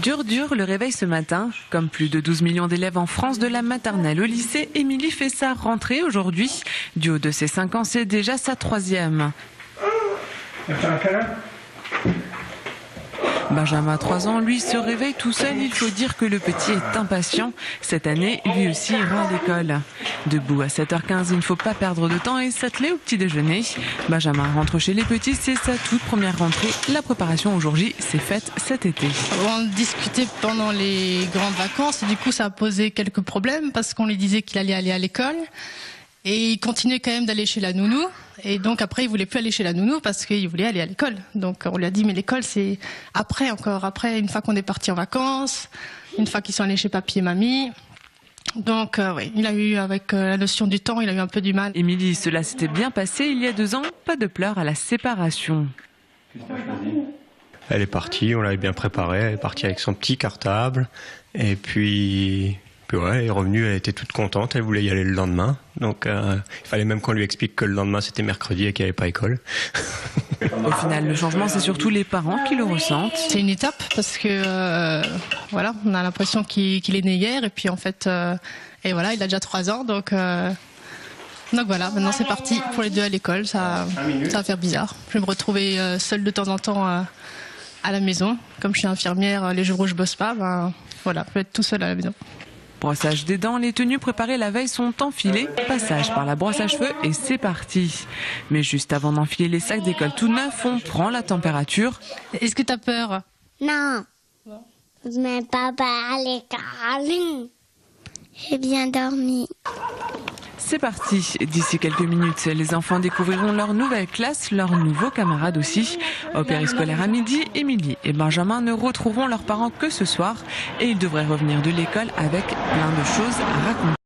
Dur le réveil ce matin. Comme plus de 12 millions d'élèves en France de la maternelle au lycée, Émilie fait sa rentrée aujourd'hui. Du haut de ses 5 ans, c'est déjà sa 3e. Benjamin, 3 ans, lui, se réveille tout seul. Il faut dire que le petit est impatient. Cette année, lui aussi ira à l'école. Debout à 7h15, il ne faut pas perdre de temps et s'atteler au petit déjeuner. Benjamin rentre chez les petits, c'est sa toute première rentrée. La préparation au jour J s'est faite cet été. On discutait pendant les grandes vacances et du coup ça a posé quelques problèmes parce qu'on lui disait qu'il allait aller à l'école. Et il continuait quand même d'aller chez la nounou. Et donc après, il voulait plus aller chez la nounou parce qu'il voulait aller à l'école. Donc on lui a dit, mais l'école, c'est après, une fois qu'on est parti en vacances, une fois qu'ils sont allés chez papy et mamie. Donc oui, il a eu, avec la notion du temps, il a eu un peu du mal. Émilie, cela s'était bien passé il y a 2 ans. Pas de pleurs à la séparation. Elle est partie, on l'avait bien préparée. Elle est partie avec son petit cartable. Et puis ouais, elle est revenue, elle était toute contente, elle voulait y aller le lendemain. Donc il fallait même qu'on lui explique que le lendemain c'était mercredi et qu'il n'y avait pas école. Au final, le changement, c'est surtout les parents qui le ressentent. C'est une étape parce que voilà, on a l'impression qu'il est né hier et puis en fait, et voilà, il a déjà 3 ans. Donc voilà, maintenant c'est parti pour les 2 à l'école. Ça va faire bizarre. Je vais me retrouver seule de temps en temps à la maison. Comme je suis infirmière, les jours où je bosse pas, voilà, je vais être tout seul à la maison. Brossage des dents, les tenues préparées la veille sont enfilées, passage par la brosse à cheveux et c'est parti. Mais juste avant d'enfiler les sacs d'école tout neufs, on prend la température. Est-ce que tu as peur? Non. Mais papa à l'école. J'ai bien dormi. C'est parti. D'ici quelques minutes, les enfants découvriront leur nouvelle classe, leurs nouveaux camarades aussi. Au périscolaire à midi, Émilie et Benjamin ne retrouveront leurs parents que ce soir et ils devraient revenir de l'école avec plein de choses à raconter.